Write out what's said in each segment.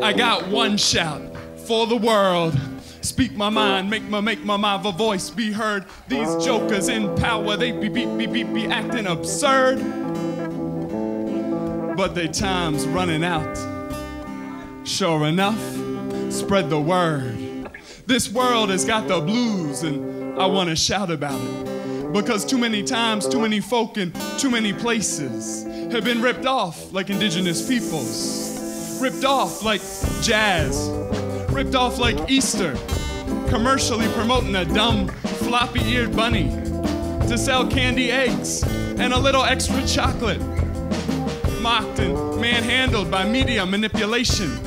I got one shout for the world. Speak my mind, make my voice be heard. These jokers in power, they be acting absurd. But they time's running out. Sure enough, spread the word. This world has got the blues and I want to shout about it. Because too many times, too many folk in too many places have been ripped off like indigenous peoples. Ripped off like jazz. Ripped off like Easter. Commercially promoting a dumb, floppy-eared bunny to sell candy eggs and a little extra chocolate. Mocked and manhandled by media manipulation.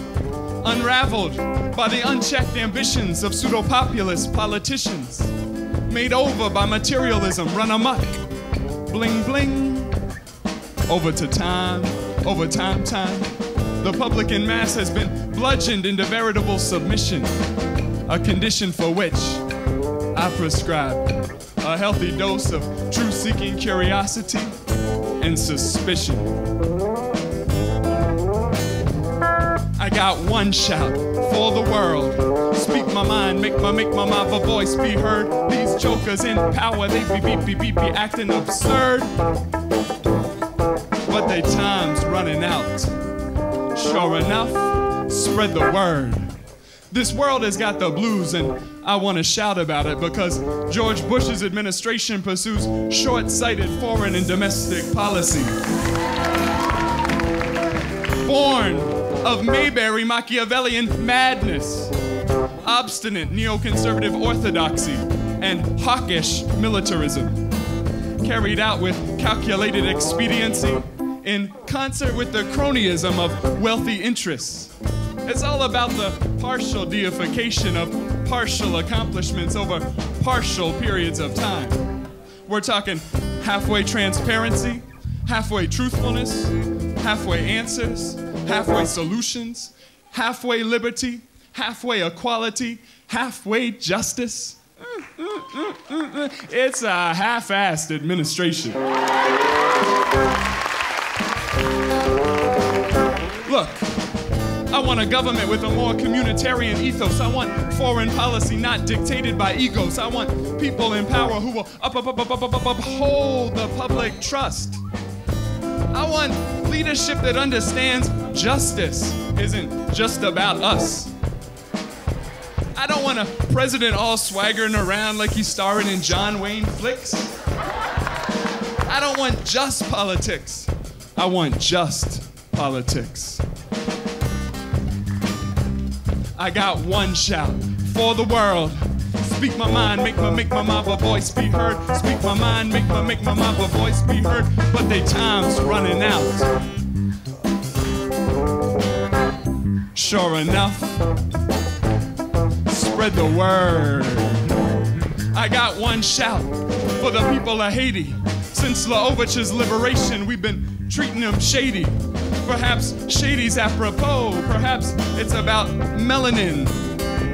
Unraveled by the unchecked ambitions of pseudo-populist politicians. Made over by materialism run amok. Bling bling. Over time. The public in mass has been bludgeoned into veritable submission. A condition for which I prescribe a healthy dose of truth-seeking curiosity and suspicion. I got one shout for the world. Speak my mind, make my voice be heard. These jokers in power, they be acting absurd. But they time's running out. Sure enough, spread the word. This world has got the blues and I want to shout about it because George Bush's administration pursues short-sighted foreign and domestic policy. Born of Mayberry Machiavellian madness, obstinate neoconservative orthodoxy, and hawkish militarism, carried out with calculated expediency in concert with the cronyism of wealthy interests. It's all about the partial deification of partial accomplishments over partial periods of time. We're talking halfway transparency, halfway truthfulness, halfway answers, halfway solutions, halfway liberty, halfway equality, halfway justice. It's a half-assed administration. Look, I want a government with a more communitarian ethos. I want foreign policy not dictated by egos. I want people in power who will uphold the public trust. I want leadership that understands justice isn't just about us. I don't want a president all swaggering around like he's starring in John Wayne flicks. I don't want just politics. I want just politics. I got one shout for the world. Speak my mind, make my voice be heard. Speak my mind, make my voice be heard. But they time's running out. Sure enough, spread the word. I got one shout for the people of Haiti. Since Lovich's liberation, we've been treating them shady. Perhaps shady's apropos, perhaps it's about melanin.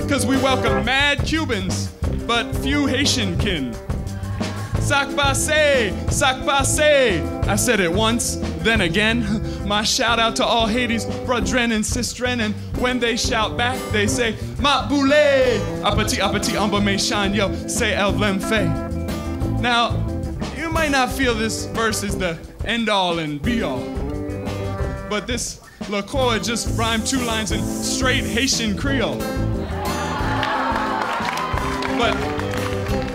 Cause we welcome mad Cubans, but few Haitian kin. Sac passe, sac passe. I said it once, then again. My shout out to all Haiti's brethren and sistren, and when they shout back, they say, Ma boule, apeti apeti amba méchan, yo, say el vlemfe. Now, you might not feel this verse is the end all and be all, but this liqueur just rhymed 2 lines in straight Haitian Creole. But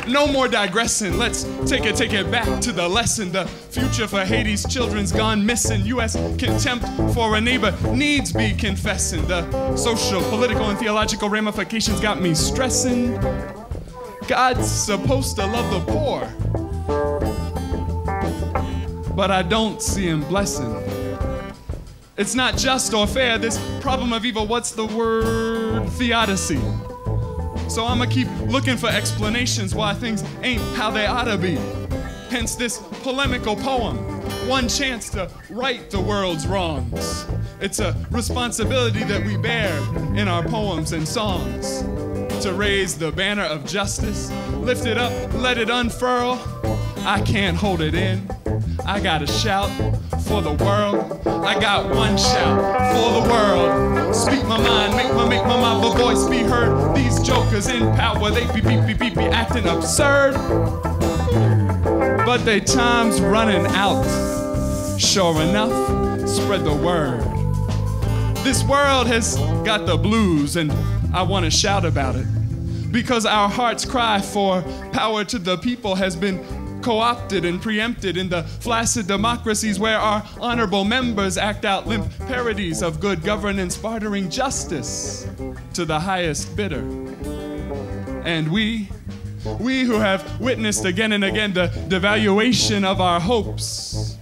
no more digressing. Let's take it back to the lesson. The future for Haiti's children's gone missing. U.S. contempt for a neighbor needs be confessing. The social, political, and theological ramifications got me stressing. God's supposed to love the poor, but I don't see him blessing. It's not just or fair, this problem of evil, what's the word? Theodicy. So I'ma keep looking for explanations why things ain't how they ought to be. Hence this polemical poem, one chance to right the world's wrongs. It's a responsibility that we bear in our poems and songs. To raise the banner of justice, lift it up, let it unfurl. I can't hold it in. I gotta shout for the world. I got one shout for the world. Speak my mind, make my voice be heard. These jokers in power, they be acting absurd. But they time's running out. Sure enough, spread the word. This world has got the blues, and I want to shout about it. Because our heart's cry for power to the people has been co-opted and preempted in the flaccid democracies where our honorable members act out limp parodies of good governance, bartering justice to the highest bidder. And we who have witnessed again and again the devaluation of our hopes,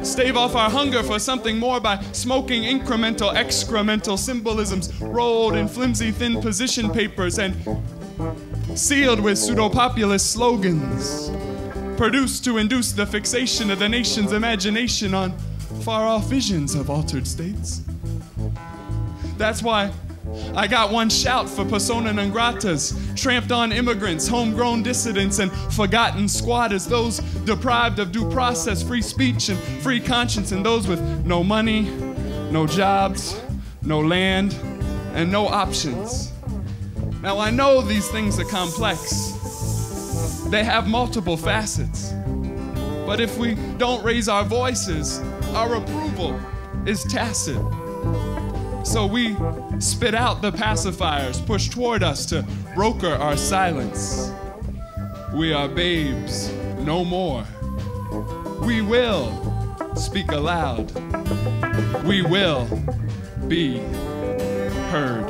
stave off our hunger for something more by smoking incremental, excremental symbolisms rolled in flimsy, thin position papers and sealed with pseudo-populist slogans, produced to induce the fixation of the nation's imagination on far-off visions of altered states. That's why I got one shout for persona non gratas, tramped on immigrants, homegrown dissidents, and forgotten squatters, those deprived of due process, free speech, and free conscience, and those with no money, no jobs, no land, and no options. Now, I know these things are complex. They have multiple facets. But if we don't raise our voices, our approval is tacit. So we spit out the pacifiers, push toward us to broker our silence. We are babes, no more. We will speak aloud. We will be heard.